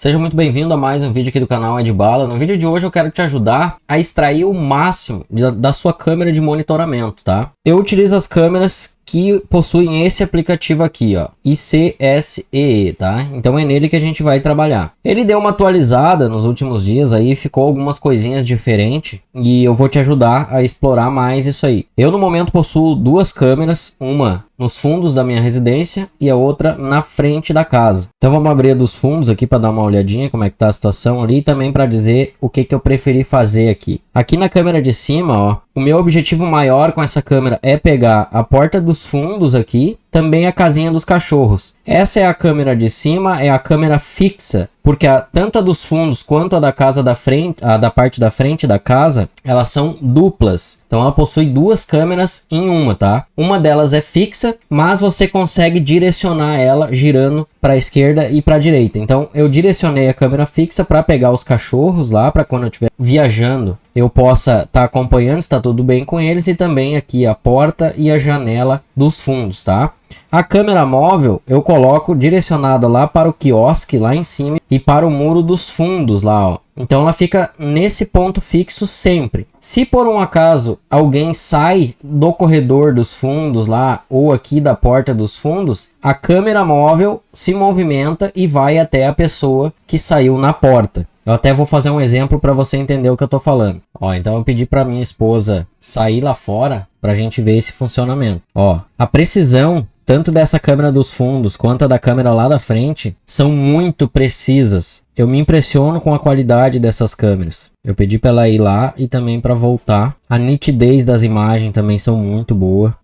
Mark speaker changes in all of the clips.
Speaker 1: Seja muito bem-vindo a mais um vídeo aqui do canal Ed Bala. No vídeo de hoje eu quero te ajudar a extrair o máximo da sua câmera de monitoramento, tá? Eu utilizo as câmeras que possuem esse aplicativo aqui, ó, ICSEE, tá? Então é nele que a gente vai trabalhar. Ele deu uma atualizada nos últimos dias aí, ficou algumas coisinhas diferentes e eu vou te ajudar a explorar mais isso aí. Eu no momento possuo duas câmeras, uma nos fundos da minha residência e a outra na frente da casa. Então vamos abrir a dos fundos aqui para dar uma olhadinha como é que tá a situação ali e também para dizer o que eu preferi fazer aqui. Aqui na câmera de cima, ó, o meu objetivo maior com essa câmera é pegar a porta dos fundos aqui, também a casinha dos cachorros. Essa é a câmera de cima, é a câmera fixa, porque tanto a dos fundos quanto a da casa da frente, a da parte da frente da casa, elas são duplas. Então ela possui duas câmeras em uma, tá? Uma delas é fixa, mas você consegue direcionar ela girando para a esquerda e para a direita. Então eu direcionei a câmera fixa para pegar os cachorros lá, para quando eu estiver viajando eu possa estar acompanhando se está tudo bem com eles, e também aqui a porta e a janela dos fundos, tá? A câmera móvel eu coloco direcionada lá para o quiosque lá em cima e para o muro dos fundos lá, ó. Então ela fica nesse ponto fixo sempre. Se por um acaso alguém sai do corredor dos fundos lá ou aqui da porta dos fundos, a câmera móvel se movimenta e vai até a pessoa que saiu na porta. Eu até vou fazer um exemplo para você entender o que eu tô falando. Ó, então eu pedi para minha esposa sair lá fora para a gente ver esse funcionamento. Ó, a precisão tanto dessa câmera dos fundos quanto a da câmera lá da frente são muito precisas. Eu me impressiono com a qualidade dessas câmeras. Eu pedi para ela ir lá e também para voltar. A nitidez das imagens também são muito boa.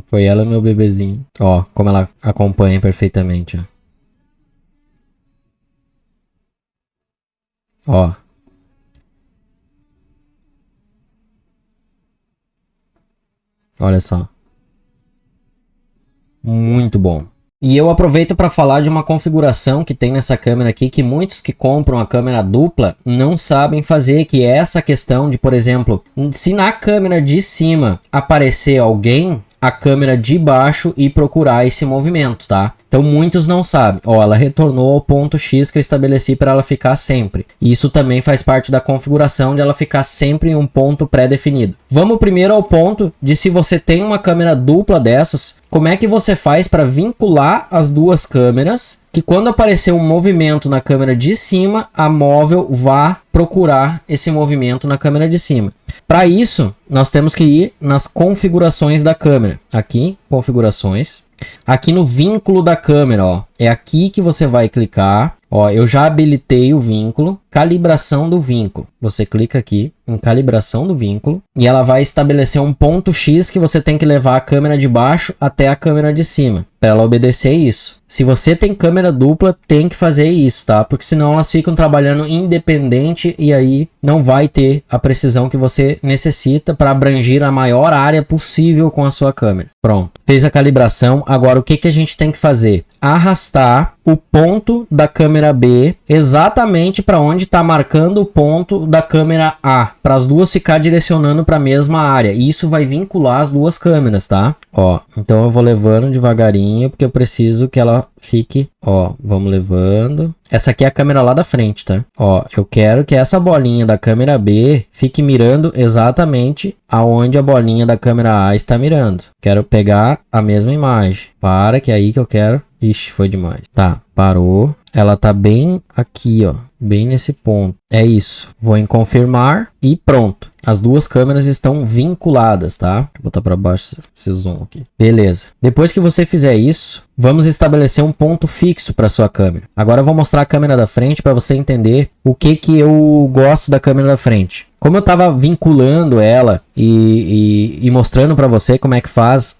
Speaker 1: Foi ela e meu bebezinho. Ó, como ela acompanha perfeitamente, ó. Ó. Olha só. Muito bom. E eu aproveito para falar de uma configuração que tem nessa câmera aqui que muitos que compram a câmera dupla não sabem fazer, que é essa questão de, por exemplo, se na câmera de cima aparecer alguém, a câmera de baixo e procurar esse movimento, tá? Então muitos não sabem. Ó, ela retornou ao ponto X que eu estabeleci para ela ficar sempre. Isso também faz parte da configuração de ela ficar sempre em um ponto pré-definido. Vamos primeiro ao ponto de se você tem uma câmera dupla dessas, como é que você faz para vincular as duas câmeras, que quando aparecer um movimento na câmera de cima, a móvel vá procurar esse movimento na câmera de cima. Para isso, nós temos que ir nas configurações da câmera. Aqui, configurações. Aqui no vínculo da câmera, ó, é aqui que você vai clicar. Ó, eu já habilitei o vínculo, calibração do vínculo. Você clica aqui em calibração do vínculo e ela vai estabelecer um ponto X que você tem que levar a câmera de baixo até a câmera de cima, para ela obedecer isso. Se você tem câmera dupla, tem que fazer isso, tá? Porque senão elas ficam trabalhando independente e aí não vai ter a precisão que você necessita para abranger a maior área possível com a sua câmera. Pronto, fez a calibração. Agora o que a gente tem que fazer? Arrastar o ponto da câmera B exatamente para onde está marcando o ponto da câmera A, para as duas ficar direcionando para a mesma área. E isso vai vincular as duas câmeras, tá? Ó, então eu vou levando devagarinho porque eu preciso que ela fique, ó, vamos levando. Essa aqui é a câmera lá da frente, tá? Ó, eu quero que essa bolinha da câmera B fique mirando exatamente aonde a bolinha da câmera A está mirando. Quero pegar a mesma imagem. Para, que é aí que eu quero. Ixi, foi demais. Tá, parou. Ela tá bem aqui, ó. Bem nesse ponto. É isso. Vou em confirmar e pronto. As duas câmeras estão vinculadas, tá? Vou botar para baixo esse zoom aqui. Beleza. Depois que você fizer isso, vamos estabelecer um ponto fixo para sua câmera. Agora eu vou mostrar a câmera da frente para você entender o que eu gosto da câmera da frente. Como eu estava vinculando ela e mostrando para você como é que faz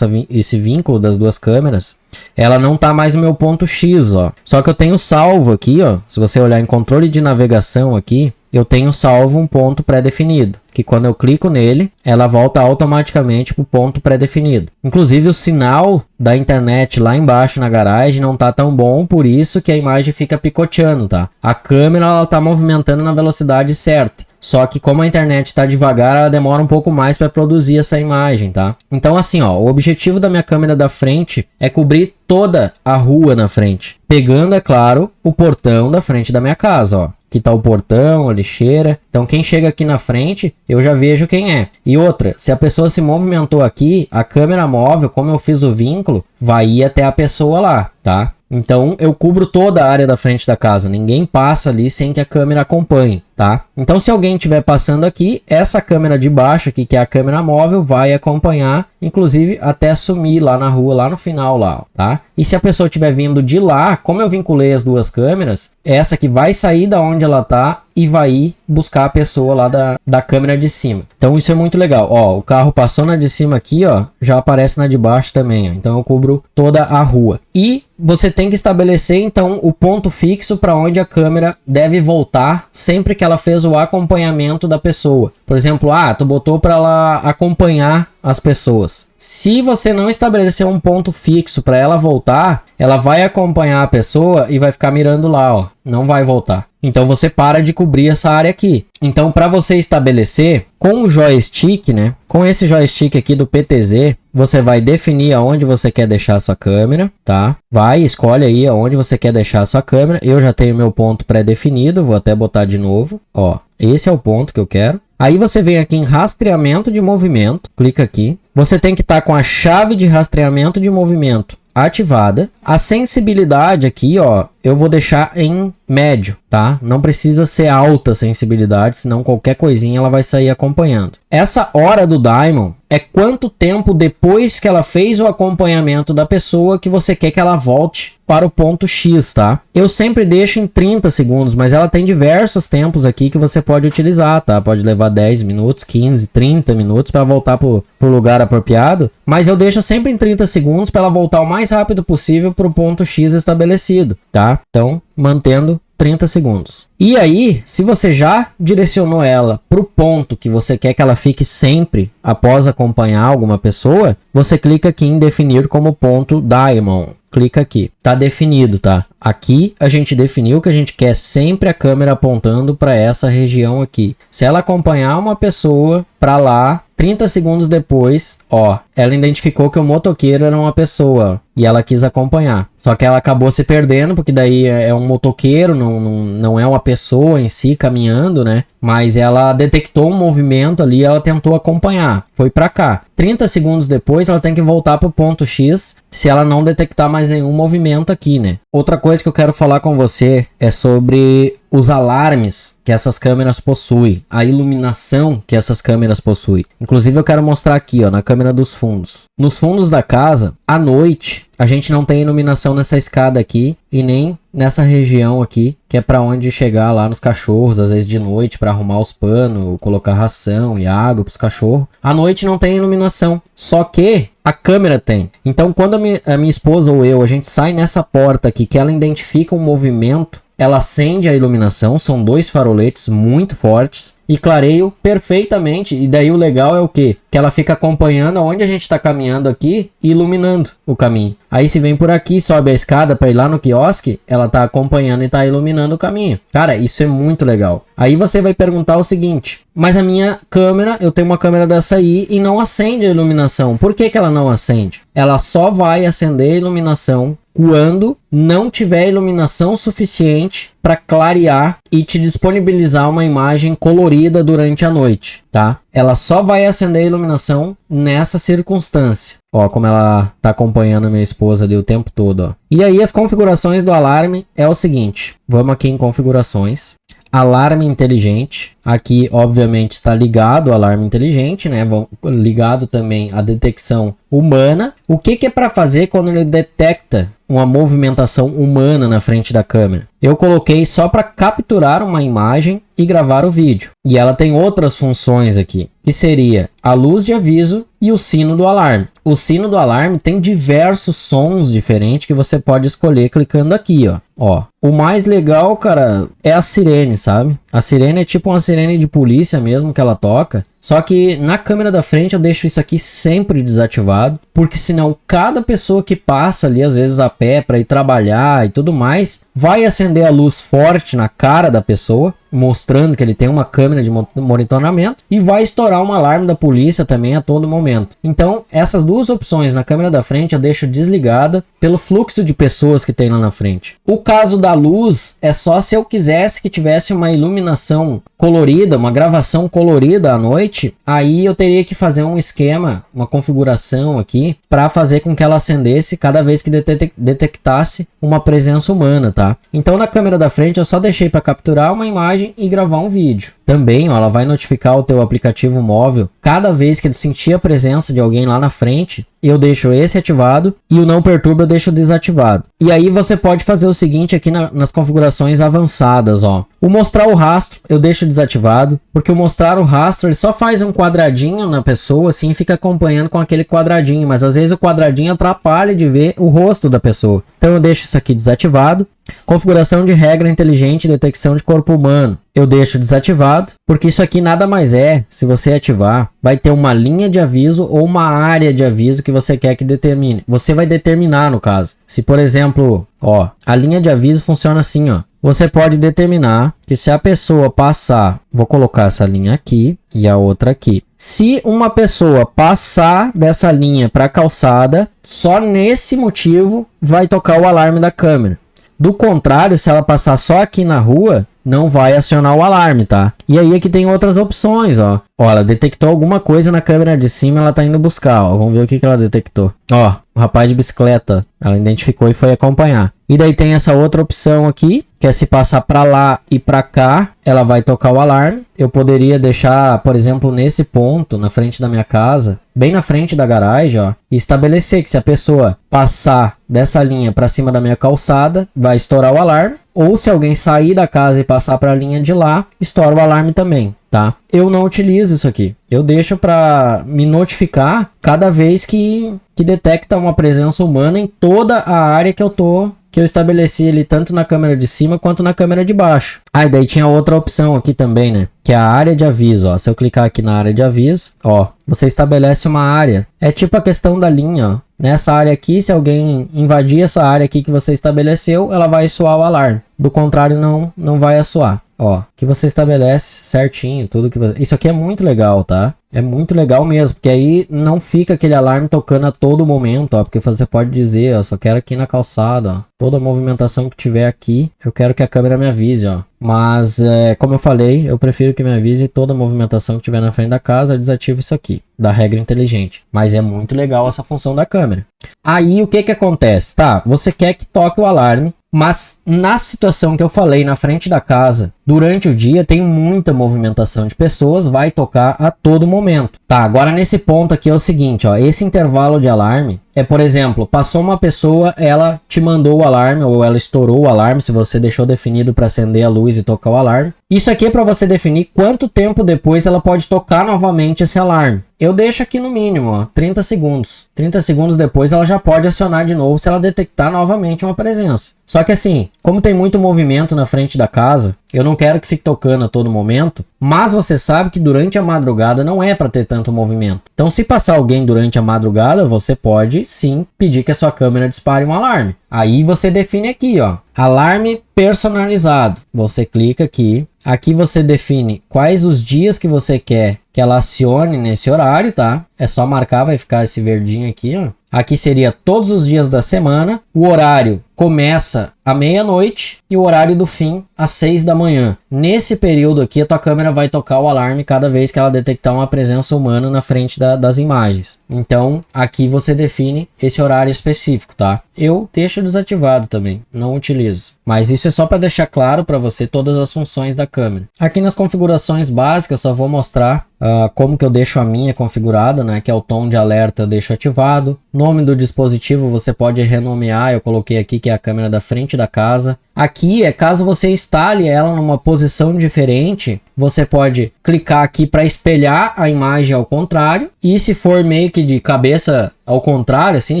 Speaker 1: esse vínculo das duas câmeras, ela não tá mais no meu ponto X, ó. Só que eu tenho salvo aqui, ó. Se você olhar em controle de navegação aqui, eu tenho salvo um ponto pré-definido, que quando eu clico nele, ela volta automaticamente para o ponto pré-definido. Inclusive o sinal da internet lá embaixo na garagem não tá tão bom, por isso que a imagem fica picoteando, tá? A câmera ela tá movimentando na velocidade certa. só que como a internet tá devagar, ela demora um pouco mais para produzir essa imagem, tá? Então assim, ó, o objetivo da minha câmera da frente é cobrir toda a rua na frente, pegando, é claro, o portão da frente da minha casa, ó. Aqui tá o portão, a lixeira. Então quem chega aqui na frente, eu já vejo quem é. E outra, se a pessoa se movimentou aqui, a câmera móvel, como eu fiz o vínculo, vai ir até a pessoa lá, tá? Então eu cubro toda a área da frente da casa, ninguém passa ali sem que a câmera acompanhe, tá? Então se alguém estiver passando aqui, essa câmera de baixo aqui, que é a câmera móvel, vai acompanhar, inclusive até sumir lá na rua, lá no final lá, tá? E se a pessoa estiver vindo de lá, como eu vinculei as duas câmeras, essa aqui vai sair da onde ela tá e vai ir buscar a pessoa lá da câmera de cima. Então isso é muito legal. Ó, o carro passou na de cima aqui, ó, já aparece na de baixo também, ó. Então eu cubro toda a rua. E você tem que estabelecer então o ponto fixo para onde a câmera deve voltar sempre que ela fez o acompanhamento da pessoa. Por exemplo, tu botou para ela acompanhar as pessoas. Se você não estabelecer um ponto fixo para ela voltar, ela vai acompanhar a pessoa e vai ficar mirando lá, ó. Não vai voltar. Então você para de cobrir essa área aqui. Então para você estabelecer com o joystick, né? Com esse joystick aqui do PTZ, você vai definir aonde você quer deixar a sua câmera, tá? Vai, escolhe aí aonde você quer deixar a sua câmera. Eu já tenho meu ponto pré-definido, vou até botar de novo, ó. Esse é o ponto que eu quero. Aí você vem aqui em rastreamento de movimento, clica aqui. Você tem que estar com a chave de rastreamento de movimento ativada. A sensibilidade aqui, ó, eu vou deixar em médio, tá? Não precisa ser alta sensibilidade, senão qualquer coisinha ela vai sair acompanhando. Essa hora do Diamond é quanto tempo depois que ela fez o acompanhamento da pessoa que você quer que ela volte para o ponto X, tá? Eu sempre deixo em 30 segundos, mas ela tem diversos tempos aqui que você pode utilizar, tá? Pode levar 10 minutos, 15, 30 minutos para voltar pro lugar apropriado, mas eu deixo sempre em 30 segundos para ela voltar o mais rápido possível para o ponto X estabelecido, tá? Então, mantendo 30 segundos. E aí, se você já direcionou ela para o ponto que você quer que ela fique sempre após acompanhar alguma pessoa, você clica aqui em definir como ponto Diamond. Clica aqui. Tá definido, tá? Aqui a gente definiu que a gente quer sempre a câmera apontando para essa região aqui. Se ela acompanhar uma pessoa para lá, 30 segundos depois, ó, ela identificou que o motoqueiro era uma pessoa e ela quis acompanhar. Só que ela acabou se perdendo, porque daí é um motoqueiro, não é uma pessoa em si caminhando, né? Mas ela detectou um movimento ali, ela tentou acompanhar, foi para cá. 30 segundos depois, ela tem que voltar para o ponto X, se ela não detectar mais nenhum movimento aqui, né? Outra coisa que eu quero falar com você é sobre os alarmes que essas câmeras possuem, a iluminação que essas câmeras possuem. Inclusive eu quero mostrar aqui, ó, na câmera dos fundos. Nos fundos da casa, à noite, a gente não tem iluminação nessa escada aqui e nem nessa região aqui, que é para onde chegar lá nos cachorros, às vezes de noite, para arrumar os panos, colocar ração e água para os cachorros. À noite não tem iluminação, só que a câmera tem. Então quando a minha esposa ou eu, a gente sai nessa porta aqui, que ela identifica um movimento, ela acende a iluminação, são 2 faroletes muito fortes e clareio perfeitamente. E daí o legal é o quê? Que ela fica acompanhando aonde a gente está caminhando aqui e iluminando o caminho. Aí se vem por aqui, sobe a escada para ir lá no quiosque, ela está acompanhando e está iluminando o caminho. Cara, isso é muito legal. Aí você vai perguntar o seguinte: mas a minha câmera, eu tenho uma câmera dessa aí e não acende a iluminação. Por que que ela não acende? Ela só vai acender a iluminação quando não tiver iluminação suficiente para clarear e te disponibilizar uma imagem colorida durante a noite, tá? Ela só vai acender a iluminação nessa circunstância. Ó, como ela tá acompanhando a minha esposa ali o tempo todo, ó. E aí as configurações do alarme é o seguinte. Vamos aqui em configurações. Alarme inteligente. Aqui, obviamente, está ligado o alarme inteligente, né? Ligado também a detecção humana. O que é para fazer quando ele detecta uma movimentação humana na frente da câmera? Eu coloquei só para capturar uma imagem e gravar o vídeo. E ela tem outras funções aqui, que seria a luz de aviso e o sino do alarme. O sino do alarme tem diversos sons diferentes que você pode escolher clicando aqui, ó. Ó, O mais legal, cara, é a sirene, sabe? A sirene é tipo uma sirene de polícia mesmo que ela toca. Só que na câmera da frente eu deixo isso aqui sempre desativado, porque senão cada pessoa que passa ali, às vezes a pé para ir trabalhar e tudo mais, vai acender a luz forte na cara da pessoa, mostrando que ele tem uma câmera de monitoramento, e vai estourar um alarme da polícia também a todo momento. Então, essas duas opções na câmera da frente eu deixo desligada pelo fluxo de pessoas que tem lá na frente. O caso da luz é só se eu quisesse que tivesse uma iluminação colorida, uma gravação colorida à noite, aí eu teria que fazer um esquema, uma configuração aqui, para fazer com que ela acendesse cada vez que detectasse uma presença humana, tá? Então na câmera da frente eu só deixei para capturar uma imagem e gravar um vídeo. Também, ó, ela vai notificar o teu aplicativo móvel cada vez que ele sentir a presença de alguém lá na frente. Eu deixo esse ativado e o não perturba eu deixo desativado. E aí você pode fazer o seguinte aqui nas configurações avançadas, ó. O mostrar o rastro eu deixo desativado, porque o mostrar o rastro ele só faz um quadradinho na pessoa, assim, fica acompanhando com aquele quadradinho, mas às vezes o quadradinho atrapalha de ver o rosto da pessoa. Então eu deixo isso aqui desativado. Configuração de regra inteligente e detecção de corpo humano. Eu deixo desativado, porque isso aqui nada mais é, se você ativar, vai ter uma linha de aviso ou uma área de aviso que você quer que determine. Você vai determinar no caso. Se, por exemplo, ó, a linha de aviso funciona assim, ó. Você pode determinar que se a pessoa passar, vou colocar essa linha aqui e a outra aqui. Se uma pessoa passar dessa linha para a calçada, só nesse motivo vai tocar o alarme da câmera. Do contrário, se ela passar só aqui na rua, não vai acionar o alarme, tá? E aí aqui tem outras opções, ó. Ó, ela detectou alguma coisa na câmera de cima, ela tá indo buscar, ó. Vamos ver o que ela detectou. Ó, o rapaz de bicicleta, ela identificou e foi acompanhar. E daí tem essa outra opção aqui, que é se passar para lá e para cá, ela vai tocar o alarme. Eu poderia deixar, por exemplo, nesse ponto, na frente da minha casa, bem na frente da garagem, ó, e estabelecer que se a pessoa passar dessa linha para cima da minha calçada, vai estourar o alarme. Ou se alguém sair da casa e passar para a linha de lá, estoura o alarme também, tá? Eu não utilizo isso aqui. Eu deixo para me notificar cada vez que detecta uma presença humana em toda a área que eu estabeleci ali, tanto na câmera de cima quanto na câmera de baixo. Ah, e daí tinha outra opção aqui também, né? Que é a área de aviso, ó. Se eu clicar aqui na área de aviso, ó, você estabelece uma área. É tipo a questão da linha, ó. Nessa área aqui, se alguém invadir essa área aqui que você estabeleceu, ela vai soar o alarme. Do contrário, não vai soar. Ó, que você estabelece certinho, tudo que você... Isso aqui é muito legal, tá? É muito legal mesmo, porque aí não fica aquele alarme tocando a todo momento, ó. Porque você pode dizer, ó, só quero aqui na calçada, ó. Toda movimentação que tiver aqui, eu quero que a câmera me avise, ó. Mas, como eu falei, eu prefiro que me avise toda movimentação que tiver na frente da casa, eu desativo isso aqui, da regra inteligente. Mas é muito legal essa função da câmera. Aí, o que acontece? Tá, você quer que toque o alarme, mas na situação que eu falei, na frente da casa, durante o dia tem muita movimentação de pessoas, vai tocar a todo momento. Tá, agora nesse ponto aqui é o seguinte, ó, esse intervalo de alarme é, por exemplo, passou uma pessoa, ela te mandou o alarme ou ela estourou o alarme, se você deixou definido para acender a luz e tocar o alarme. Isso aqui é para você definir quanto tempo depois ela pode tocar novamente esse alarme. Eu deixo aqui no mínimo, ó, 30 segundos. 30 segundos depois ela já pode acionar de novo se ela detectar novamente uma presença. Só que assim, como tem muito movimento na frente da casa, eu não quero que fique tocando a todo momento, mas você sabe que durante a madrugada não é para ter tanto movimento. Então, se passar alguém durante a madrugada, você pode sim pedir que a sua câmera dispare um alarme. Aí você define aqui, ó, alarme personalizado. Você clica aqui. Aqui você define quais os dias que você quer que ela acione nesse horário, tá? É só marcar, vai ficar esse verdinho aqui, ó. Aqui seria todos os dias da semana. O horário começa à meia-noite e o horário do fim às 6 da manhã. Nesse período aqui, a tua câmera vai tocar o alarme cada vez que ela detectar uma presença humana na frente das imagens. Então, aqui você define esse horário específico, tá? Eu deixo desativado também, não utilizo. Mas isso é só para deixar claro para você todas as funções da câmera. Aqui nas configurações básicas, só vou mostrar como que eu deixo a minha configurada, né? Que é o tom de alerta, eu deixo ativado. Nome do dispositivo você pode renomear, eu coloquei aqui que que é a câmera da frente da casa. Aqui é caso você instale ela numa posição diferente, você pode clicar aqui para espelhar a imagem ao contrário. E se for meio que de cabeça ao contrário, assim,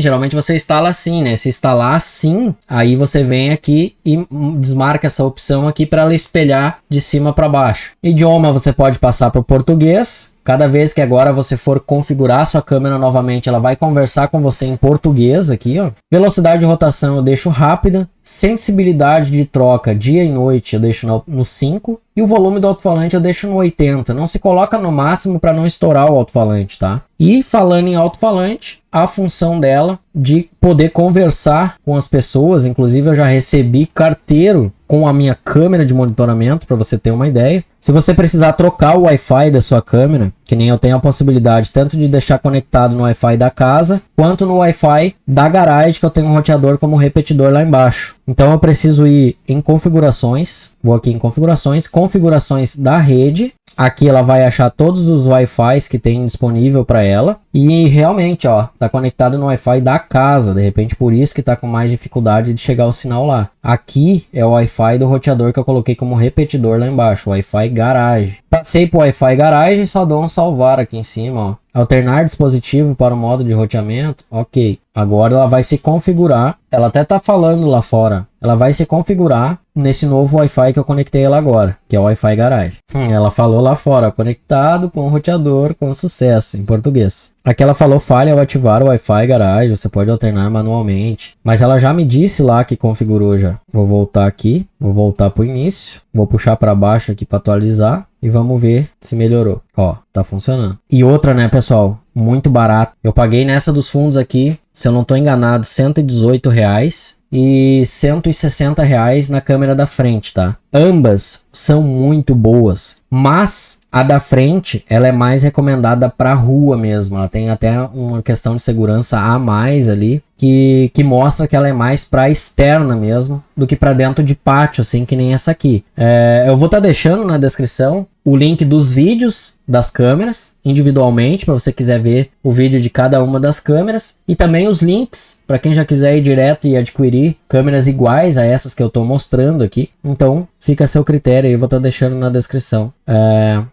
Speaker 1: geralmente você instala assim, né? Se instalar assim, aí você vem aqui e desmarca essa opção aqui para ela espelhar de cima para baixo. Idioma você pode passar para o português. Cada vez que agora você for configurar sua câmera novamente, ela vai conversar com você em português aqui, ó. Velocidade de rotação eu deixo rápida. Sensibilidade de troca dia e noite eu deixo no 5. E o volume do alto-falante eu deixo no 80. Não se coloca no máximo para não estourar o alto-falante, tá? E falando em alto-falante, a função dela de poder conversar com as pessoas. Inclusive eu já recebi carteiro com a minha câmera de monitoramento, para você ter uma ideia. Se você precisar trocar o Wi-Fi da sua câmera, que nem eu tenho a possibilidade tanto de deixar conectado no Wi-Fi da casa, quanto no Wi-Fi da garagem, que eu tenho um roteador como repetidor lá embaixo. Então eu preciso ir em configurações, vou aqui em configurações, configurações da rede. Aqui ela vai achar todos os Wi-Fis que tem disponível para ela. E realmente, ó, tá conectado no Wi-Fi da casa. De repente por isso que tá com mais dificuldade de chegar o sinal lá. Aqui é o Wi-Fi do roteador que eu coloquei como repetidor lá embaixo. Wi-Fi garagem. Passei pro Wi-Fi garagem e só dou um salvar aqui em cima, ó. Alternar dispositivo para o modo de roteamento. Ok. Agora ela vai se configurar. Ela até tá falando lá fora. Ela vai se configurar nesse novo Wi-Fi que eu conectei ela agora, que é o Wi-Fi garagem. Ela falou lá fora, conectado com o roteador com sucesso, em português. Aqui ela falou falha ao ativar o Wi-Fi garagem, você pode alternar manualmente. Mas ela já me disse lá que configurou já. Vou voltar aqui, vou voltar pro início, vou puxar para baixo aqui para atualizar e vamos ver se melhorou. Ó, tá funcionando. E outra, né, pessoal, muito barato. Eu paguei nessa dos fundos aqui, se eu não tô enganado, R$118 e R$160 na câmera da frente, tá? Ambas são muito boas, mas a da frente ela é mais recomendada para rua mesmo. Ela tem até uma questão de segurança a mais ali, que mostra que ela é mais para externa mesmo do que para dentro de pátio, assim, que nem essa aqui. Eu vou estar deixando na descrição o link dos vídeos das câmeras individualmente, para você quiser ver o vídeo de cada uma das câmeras, e também os links para quem já quiser ir direto e adquirir câmeras iguais a essas que eu estou mostrando aqui. Então fica a seu critério aí, eu vou estar deixando na descrição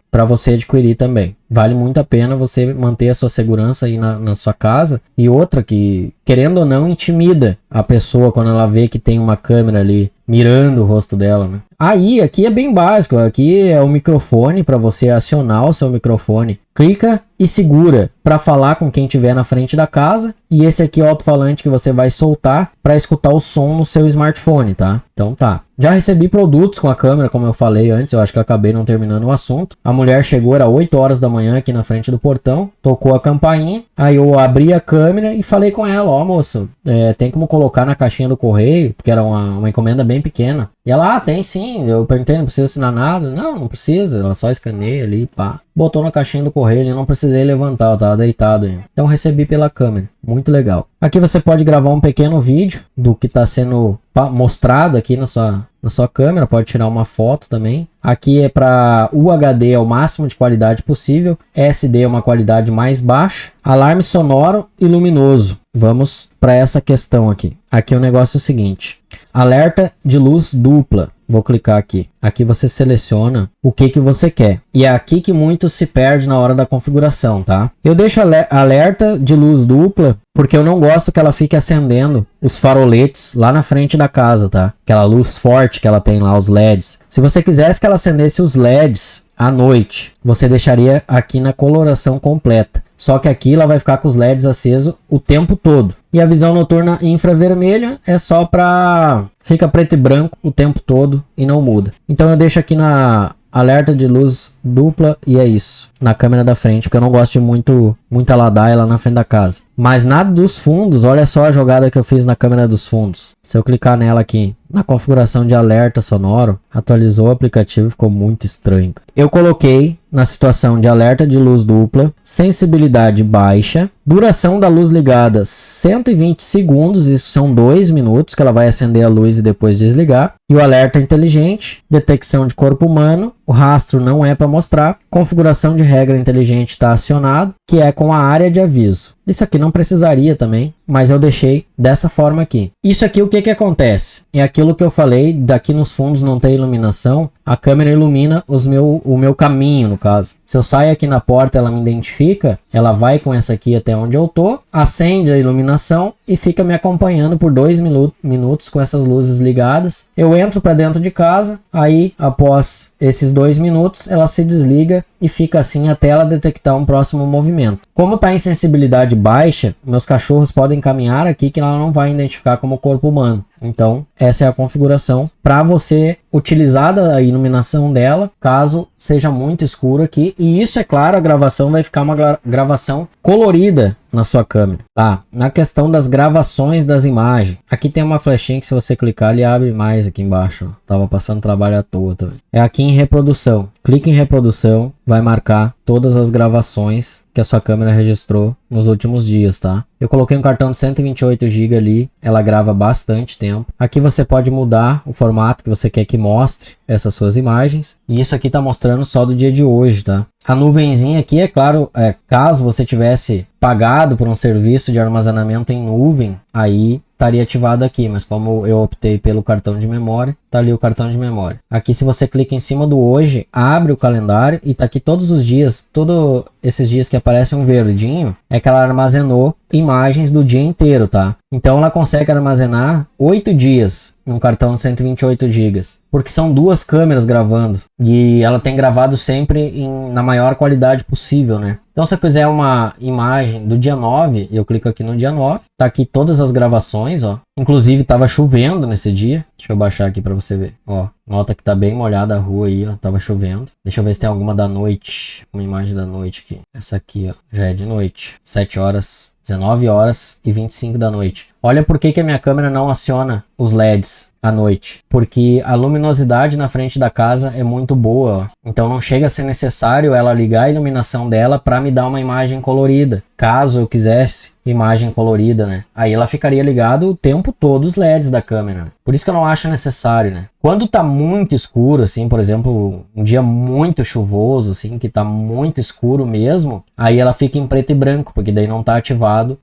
Speaker 1: para você adquirir também. Vale muito a pena você manter a sua segurança aí na sua casa. E outra que, querendo ou não, intimida a pessoa quando ela vê que tem uma câmera ali mirando o rosto dela, né? Aí, aqui é bem básico. Aqui é o microfone para você acionar o seu microfone. Clica e segura para falar com quem estiver na frente da casa. E esse aqui é o alto-falante que você vai soltar para escutar o som no seu smartphone, tá? Então tá. Já recebi produtos com a câmera, como eu falei antes, eu acho que eu acabei não terminando o assunto. A mulher chegou, era 8 horas da manhã aqui na frente do portão, tocou a campainha, aí eu abri a câmera e falei com ela, ó moça, tem como colocar na caixinha do correio, porque era uma encomenda bem pequena. E ela, tem sim, eu perguntei, não precisa assinar nada? Não precisa, ela só escaneia ali, pá. Botou na caixinha do correio, eu não precisei levantar, eu tava deitado ainda. Então recebi pela câmera, muito legal. Aqui você pode gravar um pequeno vídeo do que está sendo mostrado aqui na sua câmera, pode tirar uma foto também. Aqui é para UHD, é o máximo de qualidade possível, SD é uma qualidade mais baixa, alarme sonoro e luminoso. Vamos para essa questão aqui. Aqui o negócio é o seguinte, alerta de luz dupla. Vou clicar aqui. Aqui você seleciona o que você quer. E é aqui que muito se perde na hora da configuração, tá? Eu deixo alerta de luz dupla porque eu não gosto que ela fique acendendo os faroletes lá na frente da casa, tá? Aquela luz forte que ela tem lá, os LEDs. Se você quisesse que ela acendesse os LEDs à noite, você deixaria aqui na coloração completa. Só que aqui ela vai ficar com os LEDs acesos o tempo todo. E a visão noturna infravermelha é só para... fica preto e branco o tempo todo e não muda. Então eu deixo aqui na alerta de luz dupla e é isso. Na câmera da frente, porque eu não gosto de muita ladaia lá na frente da casa. Mas nada dos fundos, olha só a jogada que eu fiz na câmera dos fundos. Se eu clicar nela aqui, na configuração de alerta sonoro, atualizou o aplicativo, ficou muito estranho. Eu coloquei na situação de alerta de luz dupla, sensibilidade baixa, duração da luz ligada 120 segundos, isso são 2 minutos que ela vai acender a luz e depois desligar. E o alerta inteligente, detecção de corpo humano, o rastro não é para mostrar, configuração de regra inteligente está acionado, que é com a área de aviso. Isso aqui não precisaria também, mas eu deixei dessa forma aqui. Isso aqui, o que que acontece? É aquilo que eu falei, daqui nos fundos não tem iluminação, a câmera ilumina o meu caminho, no caso. Se eu saio aqui na porta, ela me identifica, ela vai com essa aqui até onde eu tô, acende a iluminação e fica me acompanhando por 2 minutos com essas luzes ligadas. Eu entro para dentro de casa, aí após esses 2 minutos, ela se desliga e fica assim até ela detectar um próximo movimento. Como está em sensibilidade baixa, meus cachorros podem caminhar aqui que ela não vai identificar como corpo humano. Então, essa é a configuração para você utilizar a iluminação dela, caso seja muito escuro aqui. E isso, é claro, a gravação vai ficar uma gravação colorida na sua câmera, tá? Na questão das gravações das imagens, aqui tem uma flechinha que se você clicar, ele abre mais aqui embaixo, ó. Tava passando trabalho à toa também. É aqui em reprodução. Clique em reprodução, vai marcar todas as gravações que a sua câmera registrou nos últimos dias, tá? Eu coloquei um cartão de 128 GB ali, ela grava bastante tempo. Aqui você pode mudar o formato que você quer que mostre essas suas imagens. E isso aqui tá mostrando só do dia de hoje, tá? A nuvenzinha aqui, é claro, caso você tivesse pagado por um serviço de armazenamento em nuvem, aí estaria ativado aqui, mas como eu optei pelo cartão de memória, tá ali o cartão de memória. Aqui, se você clica em cima do hoje, abre o calendário e tá aqui todos os dias, todos esses dias que aparece um verdinho, é que ela armazenou imagens do dia inteiro, tá? Então ela consegue armazenar 8 dias num cartão de 128 GB, porque são 2 câmeras gravando e ela tem gravado sempre na maior qualidade possível, né? Então, se eu quiser uma imagem do dia 9, eu clico aqui no dia 9, tá aqui todas as gravações, ó. Inclusive, tava chovendo nesse dia. Deixa eu baixar aqui pra você ver, ó. Nota que tá bem molhada a rua aí, ó. Tava chovendo. Deixa eu ver se tem alguma da noite. Uma imagem da noite aqui. Essa aqui, ó. Já é de noite. 7 horas, 19 horas e 25 da noite. Olha por que a minha câmera não aciona os LEDs à noite. Porque a luminosidade na frente da casa é muito boa, ó. Então não chega a ser necessário ela ligar a iluminação dela para me dar uma imagem colorida. Caso eu quisesse imagem colorida, né? Aí ela ficaria ligada o tempo todo os LEDs da câmera, né? Por isso que eu não acho necessário, né? Quando tá muito escuro, assim, por exemplo, um dia muito chuvoso, assim, que tá muito escuro mesmo, aí ela fica em preto e branco, porque daí não tá ativado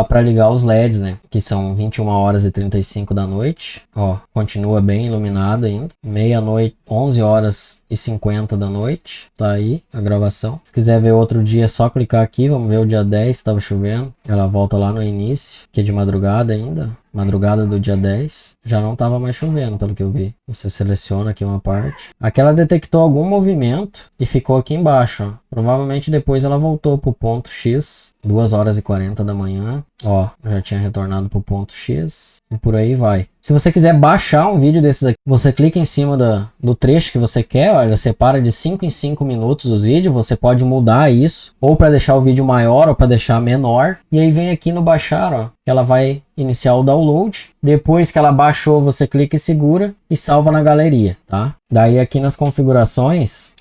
Speaker 1: para ligar os LEDs, né? Que são 21 horas e 35 da noite. Ó, continua bem iluminado ainda. Meia-noite, 11 horas e 50 da noite. Tá aí a gravação. Se quiser ver outro dia, é só clicar aqui. Vamos ver o dia 10, estava chovendo. Ela volta lá no início, que é de madrugada ainda. Madrugada do dia 10, já não estava mais chovendo, pelo que eu vi. Você seleciona aqui uma parte. Aqui ela detectou algum movimento e ficou aqui embaixo, ó. Provavelmente depois ela voltou pro ponto X, 2 horas e 40 da manhã. Ó, já tinha retornado pro ponto X e por aí vai. Se você quiser baixar um vídeo desses aqui, você clica em cima do trecho que você quer, ó, ele separa de 5 em 5 minutos os vídeos, você pode mudar isso, ou para deixar o vídeo maior ou para deixar menor, e aí vem aqui no baixar, ó, ela vai iniciar o download. Depois que ela baixou, você clica e segura e salva na galeria, tá? Daí aqui nas configurações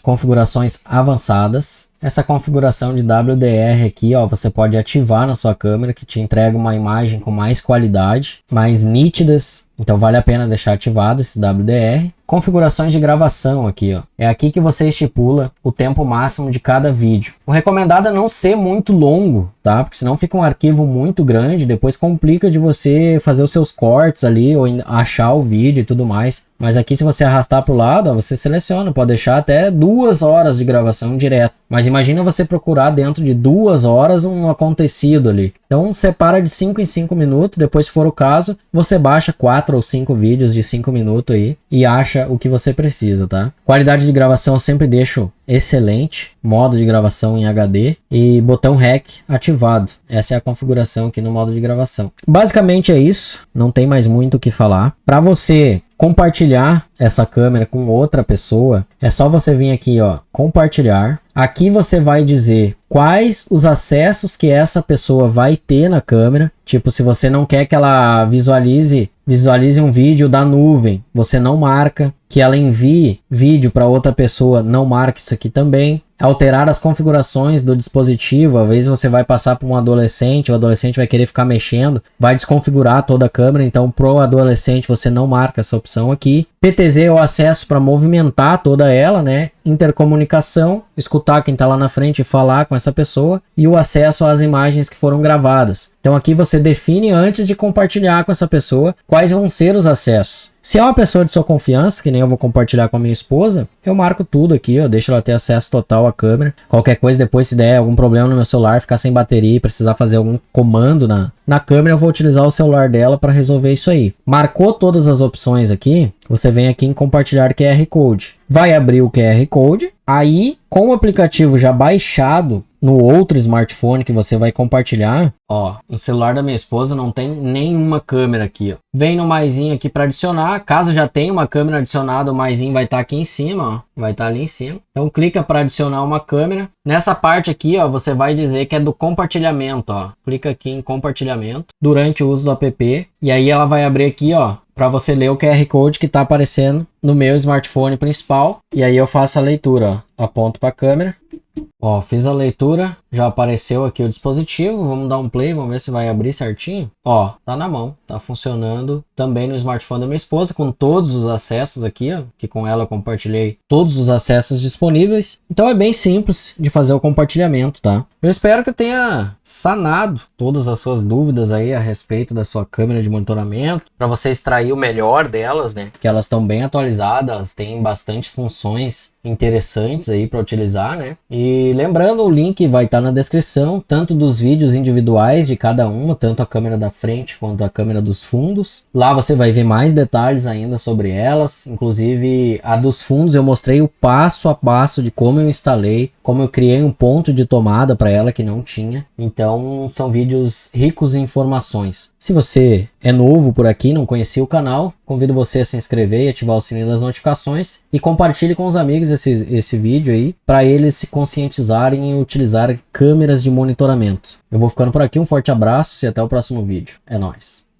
Speaker 1: avançadas, essa configuração de WDR aqui, ó, você pode ativar na sua câmera, que te entrega uma imagem com mais qualidade, mais nítidas. Então vale a pena deixar ativado esse WDR. Configurações de gravação aqui, ó. É aqui que você estipula o tempo máximo de cada vídeo. O recomendado é não ser muito longo, tá? Porque senão fica um arquivo muito grande, depois complica de você fazer os seus cortes ali, ou achar o vídeo e tudo mais. Mas aqui, se você arrastar para o lado, ó, você seleciona, pode deixar até 2 horas de gravação direto. Mas imagina você procurar dentro de 2 horas um acontecido ali. Então separa de 5 em 5 minutos, depois, se for o caso, você baixa 4 ou 5 vídeos de 5 minutos aí e acha o que você precisa, tá? Qualidade de gravação eu sempre deixo excelente, modo de gravação em HD e botão REC ativado. Essa é a configuração aqui no modo de gravação. Basicamente é isso, não tem mais muito o que falar. Para você compartilhar essa câmera com outra pessoa, é só você vir aqui, ó, compartilhar. Aqui você vai dizer quais os acessos que essa pessoa vai ter na câmera. Tipo, se você não quer que ela visualize um vídeo da nuvem, você não marca. Que ela envie vídeo para outra pessoa, não marque isso aqui também. Alterar as configurações do dispositivo, às vezes você vai passar para um adolescente, o adolescente vai querer ficar mexendo, vai desconfigurar toda a câmera, então pro adolescente você não marca essa opção aqui. PTZ é o acesso para movimentar toda ela, né? Intercomunicação escutar quem está lá na frente e falar com essa pessoa, e o acesso às imagens que foram gravadas. Então aqui você define antes de compartilhar com essa pessoa quais vão ser os acessos. Se é uma pessoa de sua confiança, que nem eu vou compartilhar com a minha esposa, eu marco tudo aqui, eu deixo ela ter acesso total à câmera. Qualquer coisa, depois se der algum problema no meu celular, ficar sem bateria e precisar fazer algum comando na câmera, eu vou utilizar o celular dela para resolver isso aí. Marcou todas as opções aqui, você vem aqui em compartilhar QR Code. Vai abrir o QR Code, aí com o aplicativo já baixado no outro smartphone que você vai compartilhar, ó, no celular da minha esposa não tem nenhuma câmera aqui, ó. Vem no maisinho aqui para adicionar, caso já tenha uma câmera adicionada, o maisinho vai estar aqui em cima, ó, vai estar ali em cima. Então clica para adicionar uma câmera. Nessa parte aqui, ó, você vai dizer que é do compartilhamento, ó. Clica aqui em compartilhamento durante o uso do app e aí ela vai abrir aqui, ó, para você ler o QR Code que está aparecendo no meu smartphone principal. E aí eu faço a leitura, ó. Aponto para a câmera. Ó, fiz a leitura, já apareceu aqui o dispositivo, vamos dar um play, vamos ver se vai abrir certinho. Ó, tá na mão, tá funcionando também no smartphone da minha esposa, com todos os acessos aqui, ó, que com ela eu compartilhei todos os acessos disponíveis. Então é bem simples de fazer o compartilhamento, tá? Eu espero que eu tenha sanado todas as suas dúvidas aí a respeito da sua câmera de monitoramento, para você extrair o melhor delas, né? Que elas estão bem atualizadas, elas têm bastante funções interessantes aí para utilizar, né? E lembrando, o link vai estar na descrição, tanto dos vídeos individuais de cada uma, tanto a câmera da frente quanto a câmera dos fundos. Lá você vai ver mais detalhes ainda sobre elas, inclusive a dos fundos eu mostrei o passo a passo de como eu instalei, como eu criei um ponto de tomada para ela que não tinha. Então são vídeos ricos em informações. Se você é novo por aqui, não conhecia o canal, convido você a se inscrever e ativar o sininho das notificações e compartilhe com os amigos esse vídeo aí, para eles se conscientizarem e utilizar câmeras de monitoramento. Eu vou ficando por aqui, um forte abraço e até o próximo vídeo. É nóis!